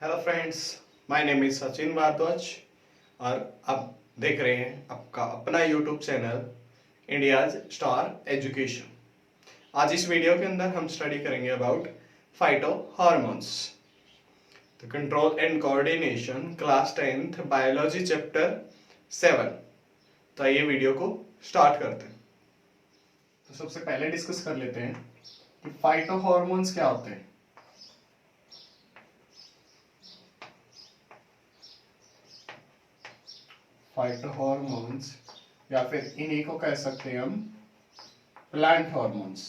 Hello friends, my name is Sachin Bhardwaj और आप देख रहे हैं आपका अपना YouTube channel India's star education. आज इस वीडियो के अंदर हम स्टडी करेंगे about phyto hormones, the control and coordination, class 10th biology chapter 7। तो आइए वीडियो को स्टार्ट करते हैं। तो सबसे पहले डिस्कस कर लेते हैं कि फाइटो हार्मोन्स क्या होते हैं। फाइटोहॉर्मोन्स या फिर इन्हीं को कह सकते हैं हम प्लांट हॉर्मोन्स।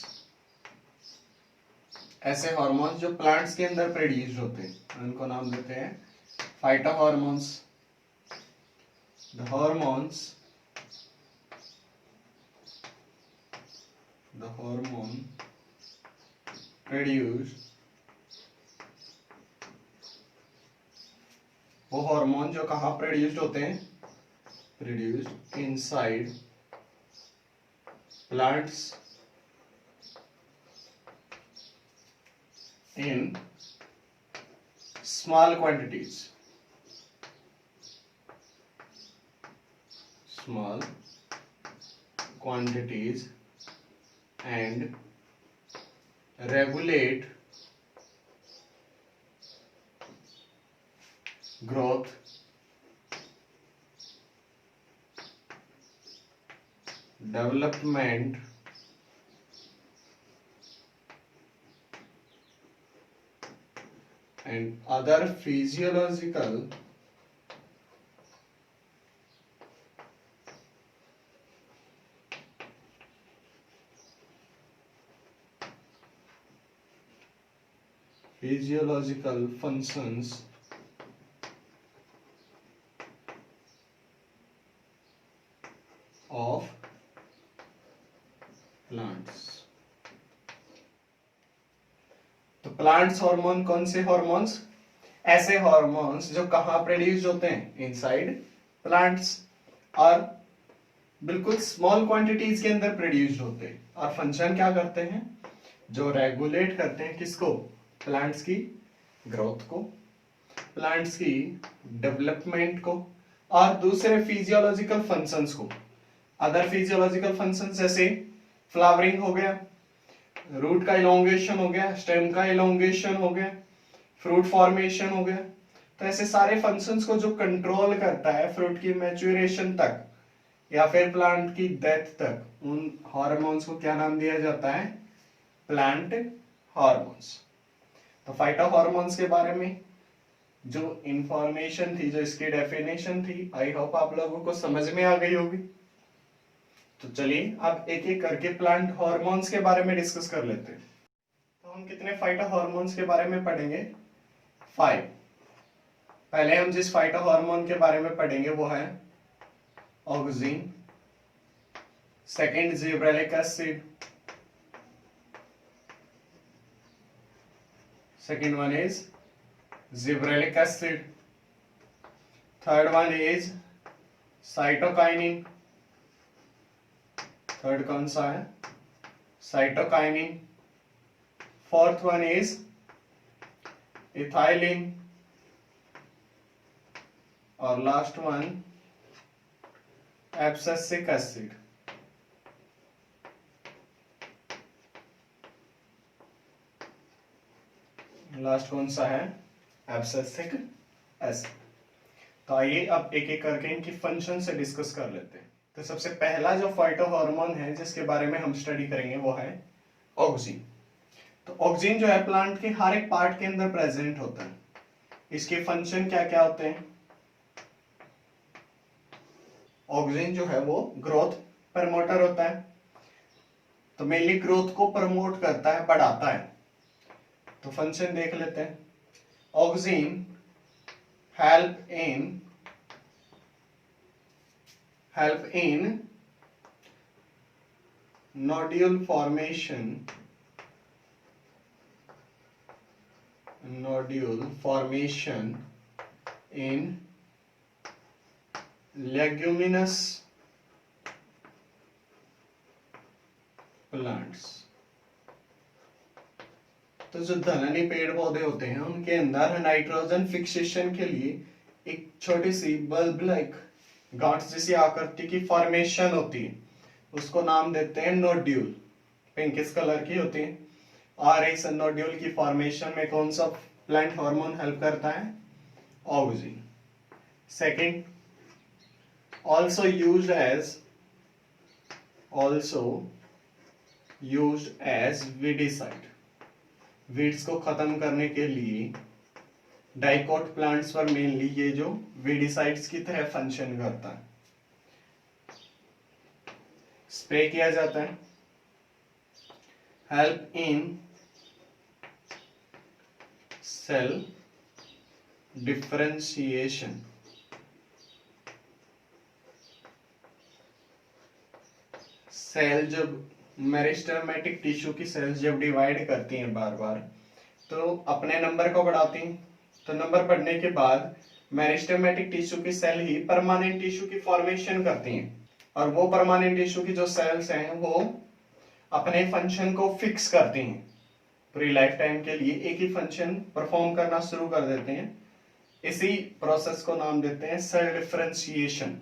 ऐसे हार्मोन्स जो प्लांट्स के अंदर प्रोड्यूस होते हैं उनको नाम देते हैं फाइटोहॉर्मोन्स। द हार्मोन प्रोड्यूस, वो हार्मोन जो कहाँ प्रोड्यूस्ड होते हैं, produced inside plants in small quantities and regulate growth, development and other physiological functions of plants। तो प्लांट्स हार्मोन कौन से हार्मोन्स? ऐसे हार्मोन्स जो कहाँ प्रोड्यूस होते हैं, इनसाइड प्लांट्स, और बिल्कुल स्मॉल क्वांटिटीज के अंदर प्रोड्यूस होते हैं। और फंक्शन क्या करते हैं? जो रेगुलेट करते हैं किसको? प्लांट्स की ग्रोथ को, प्लांट्स की डेवलपमेंट को, और दूसरे फिजियोलॉजिकल फंक्शंस को। अदर फिजियोलॉजिकल फंक्शंस जैसे फ्लावरिंग हो गया, रूट का इलोंगेशन हो गया, स्टेम का इलोंगेशन हो गया, फ्रूट फॉर्मेशन हो गया। तो ऐसे सारे फंक्शंस को जो कंट्रोल करता है फ्रूट की मैच्योरेशन तक या फिर प्लांट की डेथ तक, उन हार्मोन्स को क्या नाम दिया जाता है? Plant hormones. तो फाइटो हार्मोन्स के बारे में जो इंफॉर्मेशन थी, जो इसकी डेफिनेशन थी, आई होप आप लोगों को समझ में आ गई होगी। तो चलिए अब एक एक करके प्लांट हार्मोन्स के बारे में डिस्कस कर लेते हैं। तो हम कितने फाइटो हार्मोन्स के बारे में पढ़ेंगे? 5। पहले हम जिस फाइटो हार्मोन के बारे में पढ़ेंगे वो है auxin, second gibberellic acid, second one is zebralic acid, third one is cytokinin, third कौन सा है? Cytokinin. Fourth one is ethylene, और last one abscisic acid. Last कौन सा है? Abscisic acid. तो आइए अब एक एक करके इनकी फंक्शन से डिस्कस कर लेते हैं। तो सबसे पहला जो फाइटो हार्मोन है जिसके बारे में हम स्टडी करेंगे वो है ऑक्सिन। तो ऑक्सिन जो है प्लांट के हर एक पार्ट के अंदर प्रेजेंट होता है। इसके फंक्शन क्या क्या होते हैं? ऑक्सिन जो है वो ग्रोथ प्रमोटर होता है, तो मेनली ग्रोथ को प्रमोट करता है, बढ़ाता है। तो फंक्शन देख लेते हैं। Auxin help in nodule formation in leguminous plants। तो जो दलहनी पेड़ पौधे होते हैं उनके अंदर नाइट्रोजन फिक्सेशन के लिए एक छोटी सी बल्ब लाइक गांठ जैसी आकृति की फॉर्मेशन होती है, उसको नाम देते हैं नोड्यूल। पिंकिश कलर की होती है। और इस नोड्यूल की फॉर्मेशन में कौन सा प्लांट हार्मोन हेल्प करता है? Oxygen. Second, also used as weedicide। Weeds को खत्म करने के लिए डाइकोट प्लांट्स पर मेनली ये जो वीडिसाइड्स की तरह फंक्शन करता है। स्प्रे किया जाता है। Help in cell differentiation. Cell जब मेरिस्टेमेटिक टिश्यू की सेल्स जब डिवाइड करती हैं बार बार, तो अपने नंबर को बढ़ाती हैं। तो नंबर बढ़ने के बाद मेरिस्टेमेटिक टिश्यू की सेल ही परमानेंट टिश्यू की फॉर्मेशन करती हैं, और वो परमानेंट टिश्यू की जो सेल्स हैं वो अपने फंक्शन को फिक्स करती हैं। पूरी लाइफ टाइम के लिए एक ही फंक्शन परफॉर्म करना शुरू कर देते हैं। इसी प्रोसेस को नाम देते हैं सेल डिफरेंशिएशन।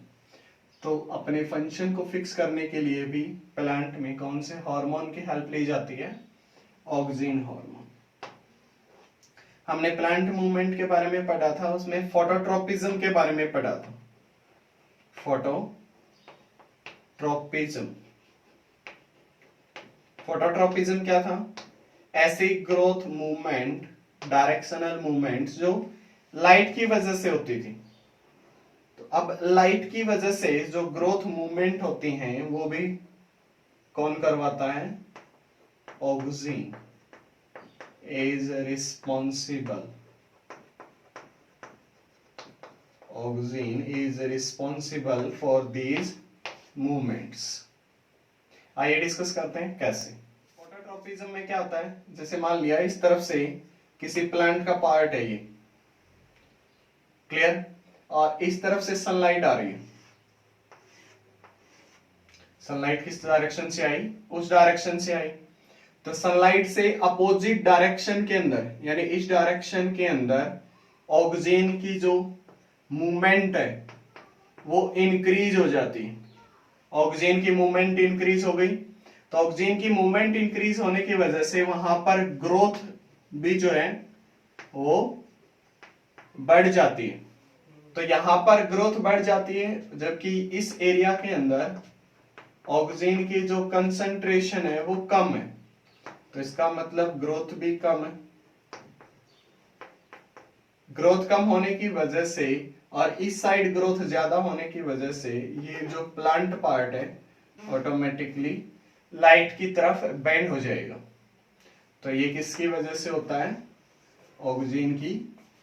तो अपने फंक्शन को फिक्स करने के लिए भी प्लांट में कौन से हार्मोन की हेल्प ली जाती है? Oxygen hormone. हमने प्लांट मूवमेंट के बारे में पढ़ा था, उसमें फोटोट्रोपिज्म के बारे में पढ़ा था। फोटोट्रोपिज्म फोटोट्रोपिज्म क्या था? ऐसी ग्रोथ मूवमेंट, डायरेक्शनल मूवमेंट्स जो लाइट की वजह से होती थी। तो अब लाइट की वजह से जो ग्रोथ मूवमेंट होती हैं वो भी कौन करवाता है? Oxygen is responsible। Auxin is responsible for these movements। आइए डिस्कस करते हैं कैसे। फोटोट्रोपिज्म में क्या होता है? जैसे मान लिया इस तरफ से किसी प्लांट का पार्ट है ये, क्लियर, और इस तरफ से सनलाइट आ रही है। सनलाइट किस डायरेक्शन से आई? उस डायरेक्शन से आई। तो सनलाइट से अपोजिट डायरेक्शन के अंदर, यानी इस डायरेक्शन के अंदर ऑक्सीजन की जो मूवमेंट है वो इंक्रीज हो जाती है। ऑक्सीजन की मूवमेंट इंक्रीज हो गई, तो ऑक्सीजन की मूवमेंट इंक्रीज होने की वजह से वहां पर ग्रोथ भी जो है वो बढ़ जाती है। तो यहां पर ग्रोथ बढ़ जाती है, जबकि इस एरिया के अंदर ऑक्सीजन की जो कंसंट्रेशन है वो कम है। तो इसका मतलब ग्रोथ भी कम है। ग्रोथ कम होने की वजह से और इस साइड ग्रोथ ज्यादा होने की वजह से ये जो प्लांट पार्ट है ऑटोमेटिकली लाइट की तरफ बेंड हो जाएगा। तो ये किसकी वजह से होता है? ऑक्सीजन की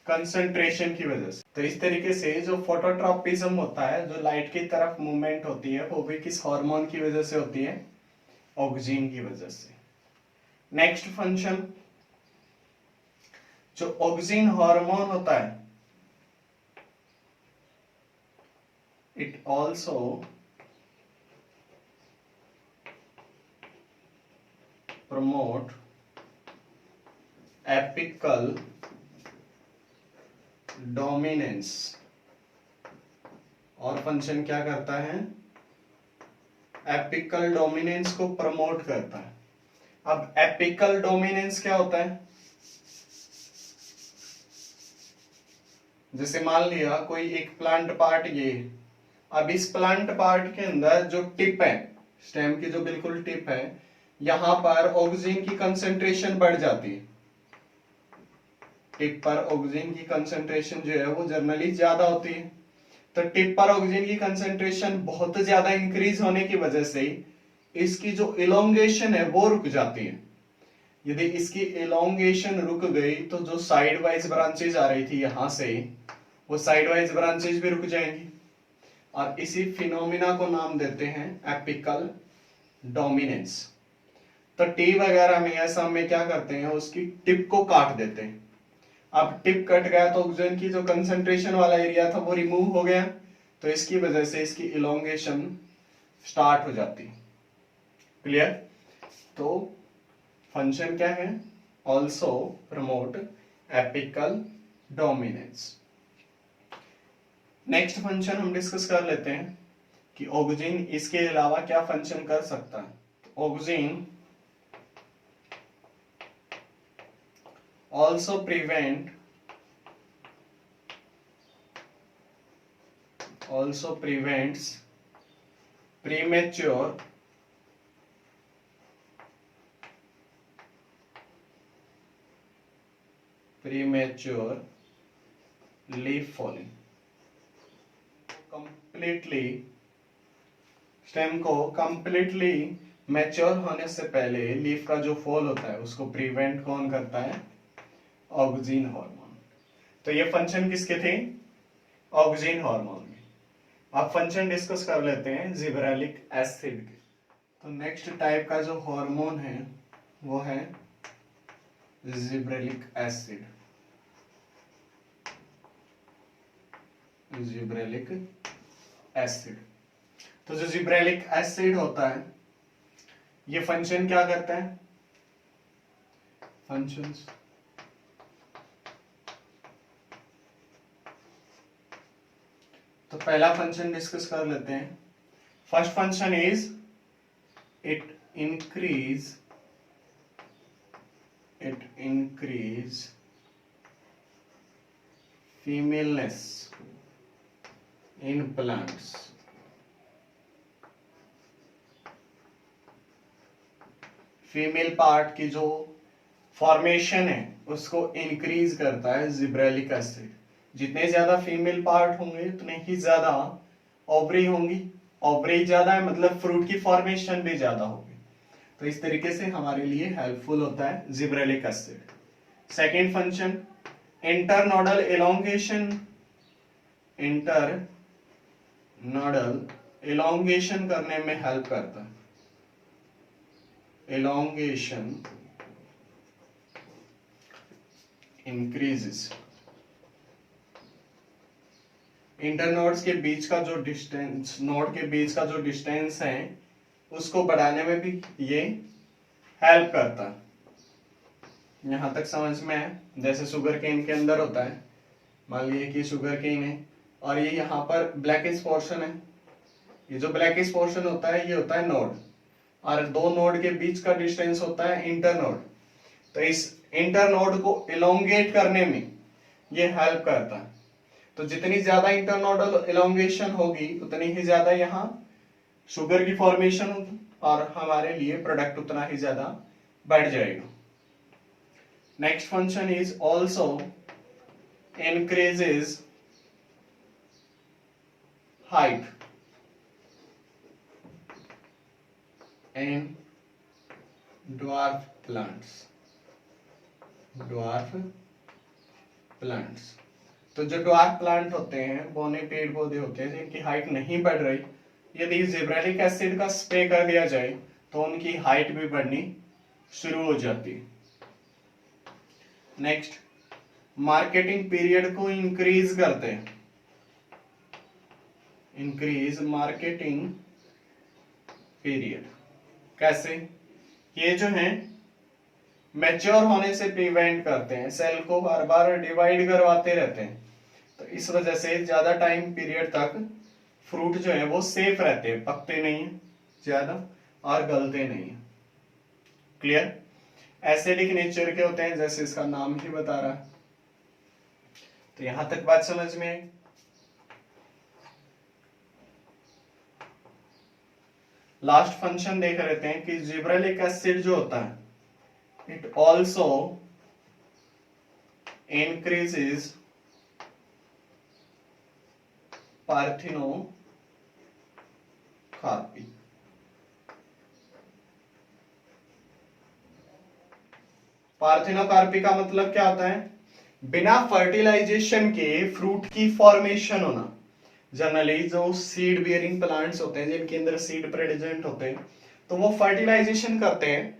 कंसंट्रेशन की वजह से। तो इस तरीके से जो फोटोट्रोपिज्म होता है, जो लाइट की तरफ मूवमेंट होती है, वो भी किस हार्मोन की वजह से होती है? ऑक्सीजन की वजह से। नेक्स्ट फंक्शन, जो ऑक्सीजन हार्मोन होता है, it also promote apical dominance. और फंक्शन क्या करता है? एपिकल डोमिनेंस को प्रमोट करता है। अब एपिकल डोमिनेंस क्या होता है? जैसे मान लिया कोई एक प्लांट पार्ट ये, अब इस प्लांट पार्ट के अंदर जो टिप है, स्टेम की जो बिल्कुल टिप है, यहां पर ऑक्सीजन की कंसंट्रेशन बढ़ जाती है। टिप पर ऑक्सीजन की कंसंट्रेशन जो है वो जनरली ज्यादा होती है। तो टिप पर ऑक्सीजन की कंसंट्रेशन बहुत ज्यादा इंक्रीज होने की वजह से इसकी जो इलोंगेशन है वो रुक जाती है। यदि इसकी इलोंगेशन रुक गई तो जो साइड वाइज ब्रांचेज आ रही थी यहां से, वो साइड वाइज ब्रांचेज भी रुक जाएंगी। और इसी फिनोमिना को नाम देते हैं एपिकल डोमिनेंस। तो टी वगैरह में ऐसा में क्या करते हैं, उसकी टिप को काट देते हैं। अब टिप कट गया तो ऑक्सीजन की जो कंसंट्रेशन वाला एरिया था वो रिमूव हो गया, तो इसकी वजह से इसकी इलोंगेशन स्टार्ट हो जाती है। क्लियर? तो फंक्शन क्या है? Also promote apical dominance. Next function हम डिस्कस कर लेते हैं कि ऑक्सीन इसके अलावा क्या फंक्शन कर सकता है। Oxygen also prevents premature leaf falling। Completely stem को कंप्लीटली मैच्योर होने से पहले लीफ का जो फॉल होता है उसको प्रिवेंट कौन करता है? Oxygen hormone. तो ये फंक्शन किसके थे? ऑक्सीन हार्मोन के। अब फंक्शन डिस्कस कर लेते हैं जिब्रेलिक एसिड के। तो नेक्स्ट टाइप का जो हार्मोन है वो है जिब्रेलिक एसिड। Gibberellic acid. तो जो जिब्रेलिक एसिड होता है ये फंक्शन क्या करता है? फंक्शंस तो पहला फंक्शन डिस्कस कर लेते हैं। First function is it increase femaleness in plants। Female part की जो फॉर्मेशन है उसको इंक्रीज करता है जिब्रेलिक एसिड। जितने ज्यादा फीमेल पार्ट होंगे उतने ही ज्यादा ओवरी होंगी। ओवरी ज्यादा है मतलब फ्रूट की फॉर्मेशन भी ज्यादा होगी। तो इस तरीके से हमारे लिए हेल्पफुल होता है gibberellic acid. Second function internodal elongation. Internodal elongation करने में हेल्प करता है। एलोंगेशन इंक्रीजेस इंटरनोड्स के बीच का जो डिस्टेंस, नोड के बीच का जो डिस्टेंस है उसको बढ़ाने में भी ये हेल्प करता है। यहां तक समझ में है? जैसे शुगर केन के अंदर होता है, मान लीजिए कि शुगर केन है और ये यहाँ पर ब्लैकिश पोर्शन है। ये जो ब्लैकिश पोर्शन होता है ये होता है नोड, और दो नोड के बीच का डिस्टेंस होता है इंटरनोड। तो इस इंटरनोड को इलोंगेट करने में ये हेल्प करता है। तो जितनी ज्यादा इंटरनोडल इलोंगेशन होगी उतनी ही ज्यादा यहाँ शुगर की फॉर्मेशन होगी और हमारे लिए प्रोडक्ट उतना ही ज्यादा बढ़ जाएगा। Next function is also increases height in dwarf plants. तो जो ड्वार्फ प्लांट होते हैं, बौने पेड़ पौधे होते हैं जिनकी हाइट नहीं बढ़ रही, यदि जिब्रेलिक एसिड का स्प्रे कर दिया जाए तो उनकी हाइट भी बढ़नी शुरू हो जाती है। नेक्स्ट मार्केटिंग पीरियड को इंक्रीज करते हैं। इंक्रीज मार्केटिंग पीरियड कैसे? ये जो है मैच्योर होने से प्रिवेंट करते हैं, सेल को बार बार डिवाइड करवाते रहते हैं। तो इस वजह से ज्यादा टाइम पीरियड तक फ्रूट जो है वो सेफ रहते हैं, पकते नहीं है ज्यादा और गलते नहीं है। क्लियर? एसिडिक नेचर के होते हैं जैसे इसका नाम ही बता रहा है। तो यहां तक बात समझ में आई। लास्ट फंक्शन देख लेते हैं कि जिब्रेलिक एसिड जो होता है it also increases parthenocarpy. Parthenocarpy का मतलब क्या होता है? बिना फर्टिलाइजेशन के फ्रूट की फॉर्मेशन होना। जनरली जो सीड बियरिंग प्लांट्स होते हैं जिनके अंदर सीड प्रेजेंट होते हैं तो वो फर्टिलाइजेशन करते हैं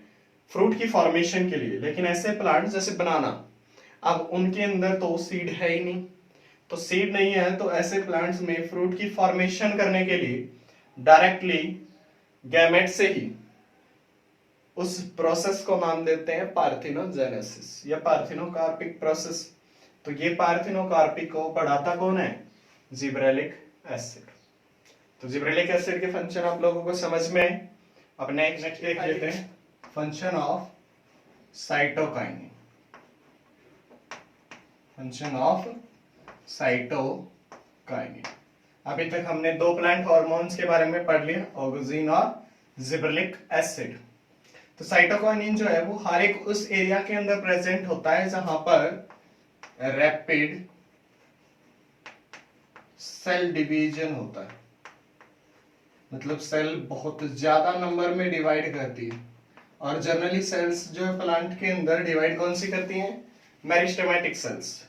फ्रूट की फॉर्मेशन के लिए। लेकिन ऐसे प्लांट्स जैसे बनाना, अब उनके अंदर तो सीड है ही नहीं। तो सीड नहीं है तो ऐसे प्लांट्स में फ्रूट की फॉर्मेशन करने के लिए डायरेक्टली गैमेट से ही उस प्रोसेस को नाम देते हैं पार्थिनोजेनेसिस या पार्थिनोकार्पिक प्रोसेस। तो ये पार्थिनोकार्पिक को बढ़ाता कौन है? Gibberellic acid. तो जिब्रेलिक एसिड के फंक्शन आप लोगों को समझ में है। अब नेक्स्ट देख लेते हैं function of cytokinin. Function of cytokinin. अभी तक हमने दो प्लांट हार्मोन्स के बारे में पढ़ लिया, ऑक्सीन और जिब्रेलिक एसिड। तो साइटोकाइनिन जो है वो हर एक उस एरिया के अंदर प्रेजेंट होता है जहां पर रैपिड सेल डिवीजन होता है, मतलब सेल बहुत ज्यादा नंबर में डिवाइड करती है। और जनरली सेल्स जो है प्लांट के अंदर डिवाइड कौन सी करती हैं? Meristematic cells.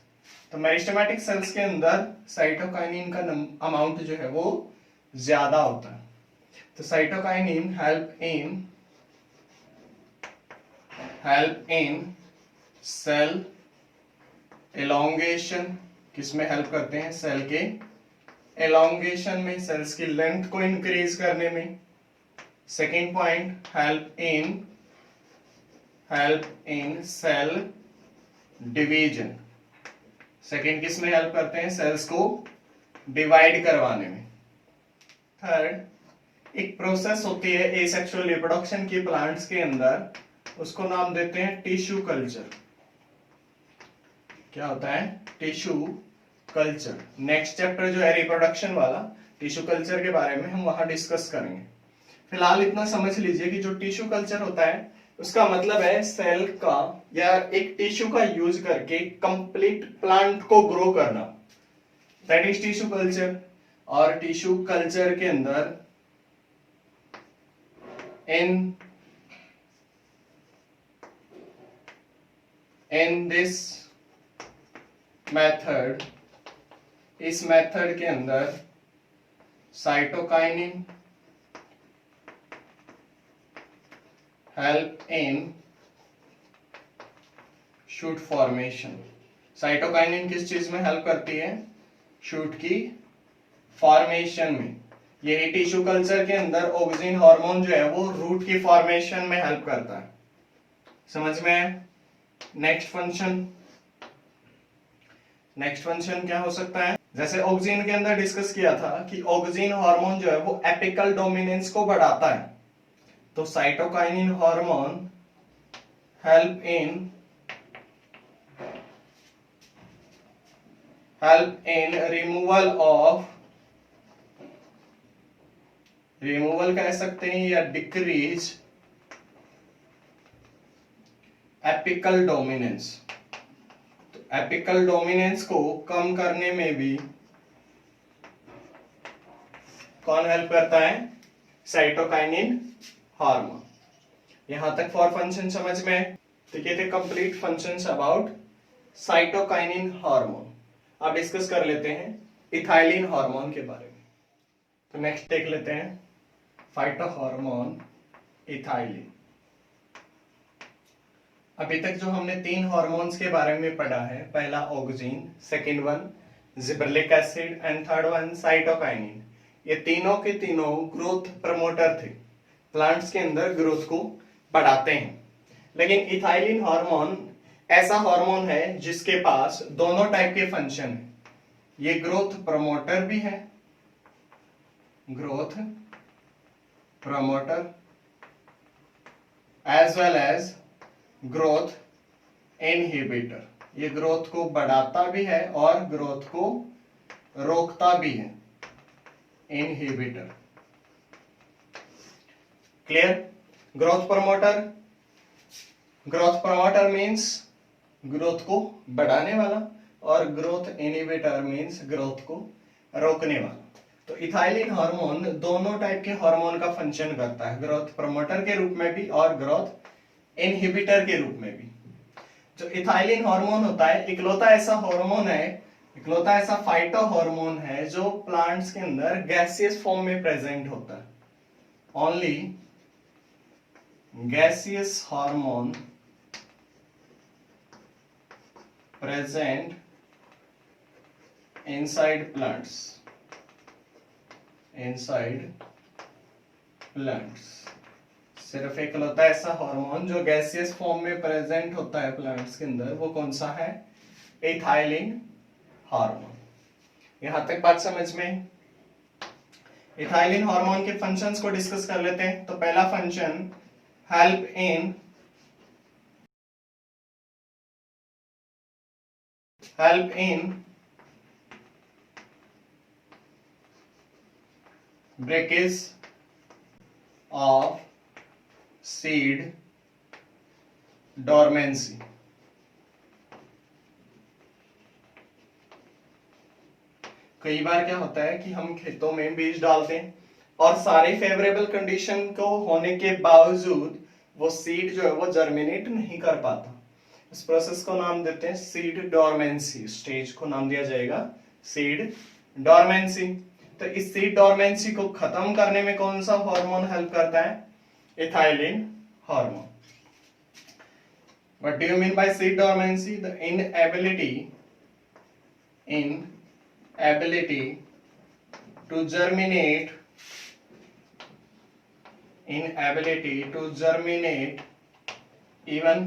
तो मेरिस्टेमेटिक सेल्स के अंदर साइटोकाइनिन का अमाउंट जो है वो ज्यादा होता है। तो cytokinin help in cell elongation. किसमें हेल्प करते हैं? सेल के एलोंगेशन में, सेल्स की लेंथ को इंक्रीज करने में। Second point, help in cell division. Second किस में हेल्प करते हैं? सेल्स को डिवाइड करवाने में। थर्ड, एक प्रोसेस होती है एसेक्सुअल रिप्रोडक्शन की प्लांट्स के अंदर, उसको नाम देते हैं टिश्यू कल्चर। क्या होता है? Tissue culture. नेक्स्ट चैप्टर जो है रिप्रोडक्शन वाला, टिश्यू कल्चर के बारे में हम वहां डिस्कस करेंगे। फिलहाल इतना समझ लीजिए कि जो टिश्यू कल्चर होता है उसका मतलब है सेल का या एक टिश्यू का यूज करके कंप्लीट प्लांट को ग्रो करना, दैट इज टिश्यू कल्चर। और टिश्यू कल्चर के अंदर इन दिस मेथड, इस मेथड के अंदर साइटोकाइनिन हेल्प इन शूट फॉर्मेशन। साइटोकाइनिन किस चीज में हेल्प करती है? शूट की फॉर्मेशन में। यही टिश्यू कल्चर के अंदर ऑक्सीन हार्मोन जो है वो रूट की फॉर्मेशन में हेल्प करता है। समझ में है? नेक्स्ट फंक्शन क्या हो सकता है? जैसे ऑक्सीन के अंदर डिस्कस किया था कि ऑक्सीन हार्मोन जो है वो एपिकल डोमिनेंस को बढ़ाता है। तो cytokinin hormone help in removal कह सकते हैं या डिक्रीज एपिकल डोमिनेंस। तो एपिकल डोमिनेंस को कम करने में भी कौन हेल्प करता है? Cytokinin hormone. यहां तक फॉर फंक्शन समझ में है? तो ये थे complete functions about cytokinin hormone. अब डिस्कस कर लेते हैं इथाइलिन हार्मोन के बारे में। तो नेक्स्ट देख लेते हैं फाइटोहार्मोन इथाइलिन। अभी तक जो हमने तीन हार्मोन्स के बारे में पढ़ा है, पहला oxygen, second one gibberellic acid and third one cytokinin, ये तीनों के तीनों ग्रोथ प्रमोटर थे, प्लांट्स के अंदर ग्रोथ को बढ़ाते हैं। लेकिन इथाइलिन हार्मोन ऐसा हार्मोन है जिसके पास दोनों टाइप के फंक्शन है। ये ग्रोथ प्रमोटर भी है, growth promoter, as well as growth inhibitor. ये ग्रोथ को बढ़ाता भी है और ग्रोथ को रोकता भी है, inhibitor. Clear? Growth promoter means growth को बढ़ाने वाला और ग्रोथ इनहिबिटर मींस ग्रोथ को रोकने वाला। तो इथाइलिन हार्मोन दोनों टाइप के हार्मोन का फंक्शन करता है, ग्रोथ प्रमोटर के रूप में भी और ग्रोथ इनहिबिटर के रूप में भी। जो इथाइलिन हार्मोन होता है इकलौता ऐसा हार्मोन है, इकलौता ऐसा फाइटो हार्मोन है जो प्लांट्स के अंदर गैसियस फॉर्म में प्रेजेंट होता है। Only gaseous hormone present inside plants, सिर्फ एकलौता ऐसा हार्मोन जो गैसियस फॉर्म में प्रेजेंट होता है प्लांट्स के अंदर, वो कौन सा है? Ethylene hormone. यहां तक बात समझ में? इथाइलिन हार्मोन के फंक्शंस को डिस्कस कर लेते हैं। तो पहला function, help in breakage of seed dormancy. कई बार क्या होता है कि हम खेतों में बीज डालते हैं और सारी फेवरेबल कंडीशन को होने के बावजूद वो सीड जो है वो जर्मिनेट नहीं कर पाता। इस प्रोसेस को नाम देते हैं सीड डोरमेंसी। स्टेज को नाम दिया जाएगा सीड डोरमेंसी। तो इस सीड डोरमेंसी को खत्म करने में कौन सा हार्मोन हेल्प करता है? Ethylene hormone. What do you mean by seed dormancy? The inability to germinate, even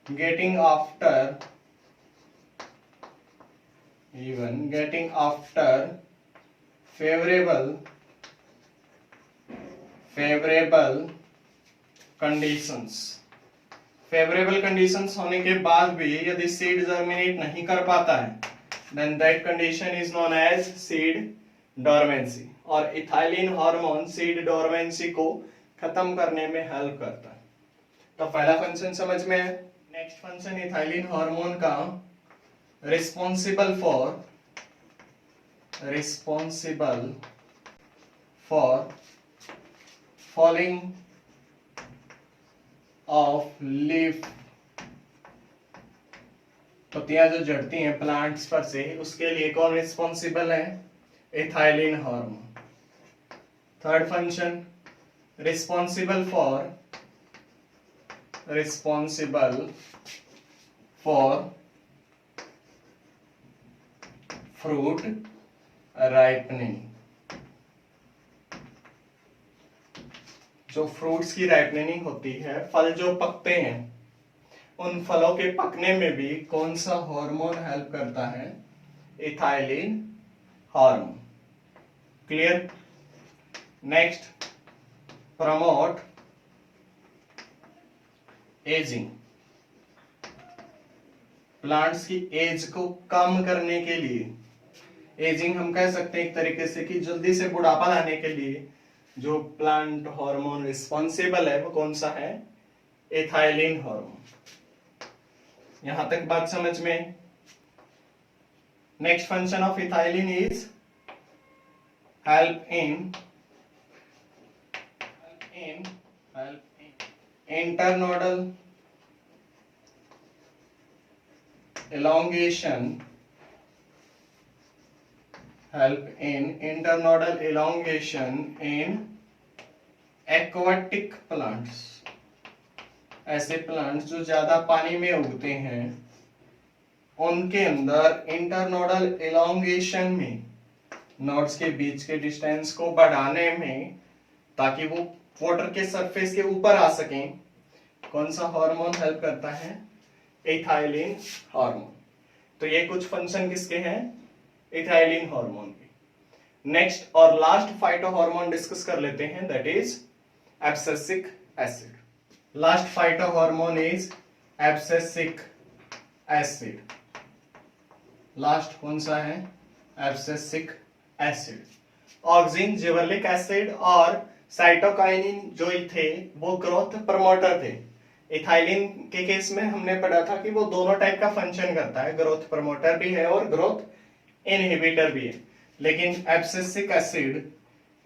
getting after favorable conditions। Favourable conditions होने के बाद भी यदि सीड जर्मिनेट नहीं कर पाता है, then that condition is known as seed dormancy. और इथाइलिन हार्मोन सीड डोरमेंसी को खत्म करने में हेल्प करता है। तो पहला फंक्शन समझ में है। नेक्स्ट फंक्शन इथाइलिन हार्मोन का, responsible for falling of leaf. पत्तियां जो झड़ती हैं प्लांट्स पर से, उसके लिए कौन रिस्पॉन्सिबल है? Ethylene hormone. Third function, responsible for fruit ripening. जो फ्रूट्स की राइपनिंग होती है, फल जो पकते हैं, उन फलों के पकने में भी कौन सा हार्मोन हेल्प करता है? Ethylene hormone. Clear? Next, promote ageing. Plants की एज को कम करने के लिए, एजिंग हम कह सकते हैं एक तरीके से कि जल्दी से बुढ़ापा लाने के लिए जो प्लांट हार्मोन रिस्पॉन्सिबल है वो कौन सा है? Ethylene hormone. यहां तक बात समझ में? Next function of ethylene is help in internodal elongation, in aquatic plants। ऐसे प्लांट्स जो ज्यादा पानी में उगते हैं, उनके अंदर इंटरनोडल एलोंगेशन में, नोड्स के बीच के डिस्टेंस को बढ़ाने में, ताकि वो वाटर के सरफेस के ऊपर आ सकें, कौन सा हार्मोन हेल्प करता है? Ethylene hormone. तो ये कुछ फंक्शन किसके हैं? इथाइलिन हार्मोन के। नेक्स्ट और लास्ट फाइटो हार्मोन डिस्कस कर लेते हैं, that is abscisic acid. Last phyto hormone is abscisic acid. Last कौन सा है? Abscisic acid. Auxin, gibberellic acid और साइटोकाइनिन जो थे वो ग्रोथ प्रमोटर थे। इथाइलिन के केस में हमने पढ़ा था कि वो दोनों टाइप का फंक्शन करता है, ग्रोथ प्रमोटर भी है और ग्रोथ इनहिबिटर भी है। लेकिन एब्सिसिक एसिड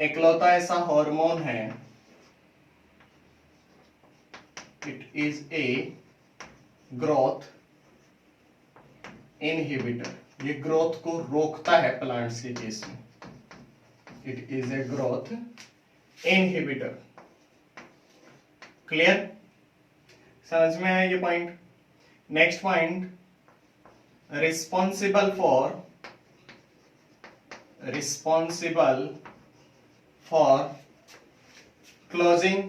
एकलौता ऐसा हार्मोन है, it is a growth inhibitor. ये ग्रोथ को रोकता है प्लांट्स के केस में। It is a growth inhibitor. Clear? समझ में आया ये point? Next point, responsible for closing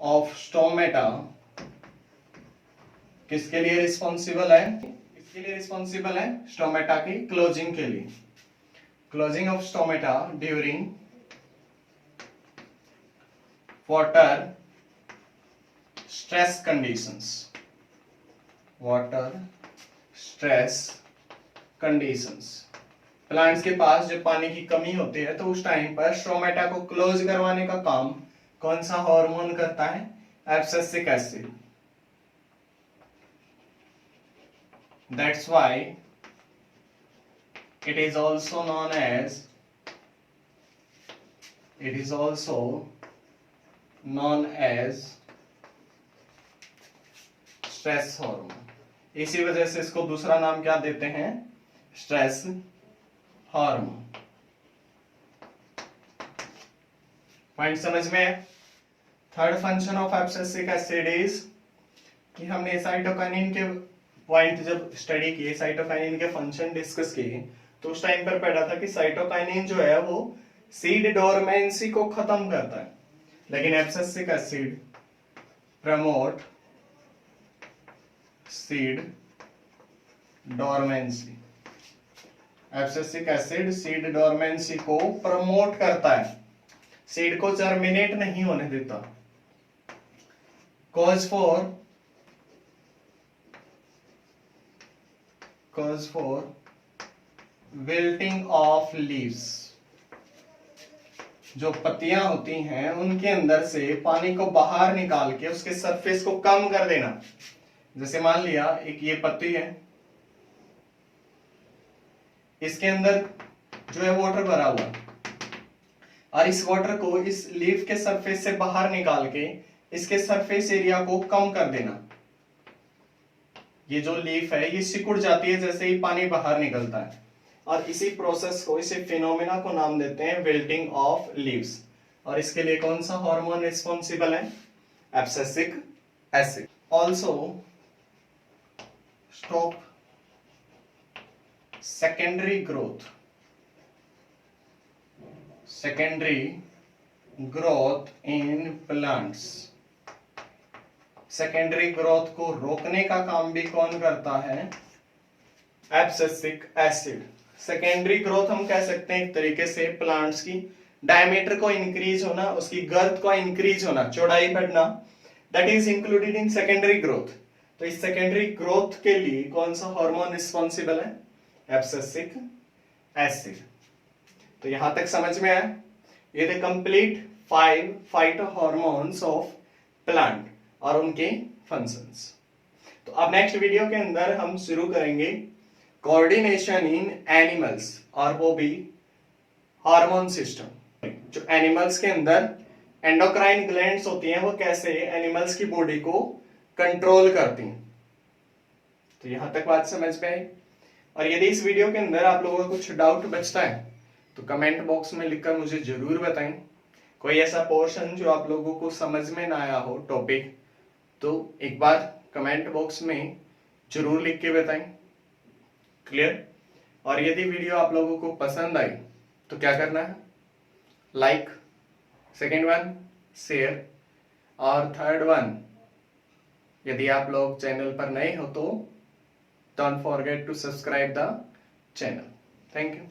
of stomata किसके लिए रिस्पॉन्सिबल है? इसके लिए रिस्पॉन्सिबल है स्टोमेटा की क्लोजिंग के लिए। Closing of stomata during water stress conditions, water stress conditions. Plants के पास जब पानी की कमी होती है तो उस टाइम पर स्टोमेटा को क्लोज करवाने का काम कौन सा हार्मोन करता है? Abscisic acid. That's why it is also known as stress hormone. इसी वजह से इसको दूसरा नाम क्या देते हैं? Stress hormone. पॉइंट समझ में? Third function of abscisic acid is कि हमने साइटोकाइनिन के पॉइंट जब स्टडी किए, साइटोकाइनिन के फंक्शन डिस्कस किए, तो उस टाइम पर पढ़ा था कि साइटोकाइनिन जो है वो सीड डोरमेंसी को खत्म करता है, लेकिन abscisic acid promote seed dormancy. Abscisic acid seed dormancy को प्रमोट करता है, सीड को जर्मिनेट नहीं होने देता। Cause for wilting of leaves. जो पत्तियां होती हैं उनके अंदर से पानी को बाहर निकाल के उसके सरफेस को कम कर देना। जैसे मान लिया एक ये पत्ती है, इसके अंदर जो है वाटर भरा हुआ, और इस वाटर को इस लीफ के सरफेस से बाहर निकाल के इसके सरफेस एरिया को कम कर देना। ये जो लीफ है ये सिकुड़ जाती है जैसे ही पानी बाहर निकलता है, और इसी प्रोसेस को, इसी फिनोमेना को नाम देते हैं विल्टिंग ऑफ लीव्स। और इसके लिए कौन सा हार्मोन रिस्पॉन्सिबल है? Abscisic acid. Also stop secondary growth in plants. Secondary growth को रोकने का काम भी कौन करता है? Abscisic acid. सेकेंडरी ग्रोथ हम कह सकते हैं एक तरीके से प्लांट्स की डायमीटर को इंक्रीज होना, उसकी गर्थ को इंक्रीज होना, चौड़ाई बढ़ना, that is included in secondary growth. तो इस सेकेंडरी ग्रोथ के लिए कौन सा हार्मोन रिस्पॉन्सिबल है? Abscisic acid. तो यहां तक समझ में आया? ये थे complete 5 phyto hormones of plant और उनके फंक्शंस। तो अब नेक्स्ट वीडियो के अंदर हम शुरू करेंगे कोऑर्डिनेशन इन एनिमल्स, और वो भी हार्मोन सिस्टम। जो एनिमल्स के अंदर एंडोक्राइन ग्लैंड्स होती हैं वो कैसे एनिमल्स की बॉडी को कंट्रोल करती हैं। तो यहां तक बात समझ में आई? और यदि इस वीडियो के अंदर आप लोगों को कुछ डाउट बचता है तो कमेंट बॉक्स में लिखकर मुझे जरूर बताएं। कोई ऐसा पोर्शन जो आप लोगों को समझ में ना आया हो टॉपिक, तो एक बार कमेंट बॉक्स में जरूर लिख के बताएं। क्लियर? और यदि वीडियो आप लोगों को पसंद आई तो क्या करना है? लाइक, सेकेंड वन शेयर, और थर्ड वन यदि आप लोग चैनल पर नए हो तो don't forget to subscribe the channel. Thank you.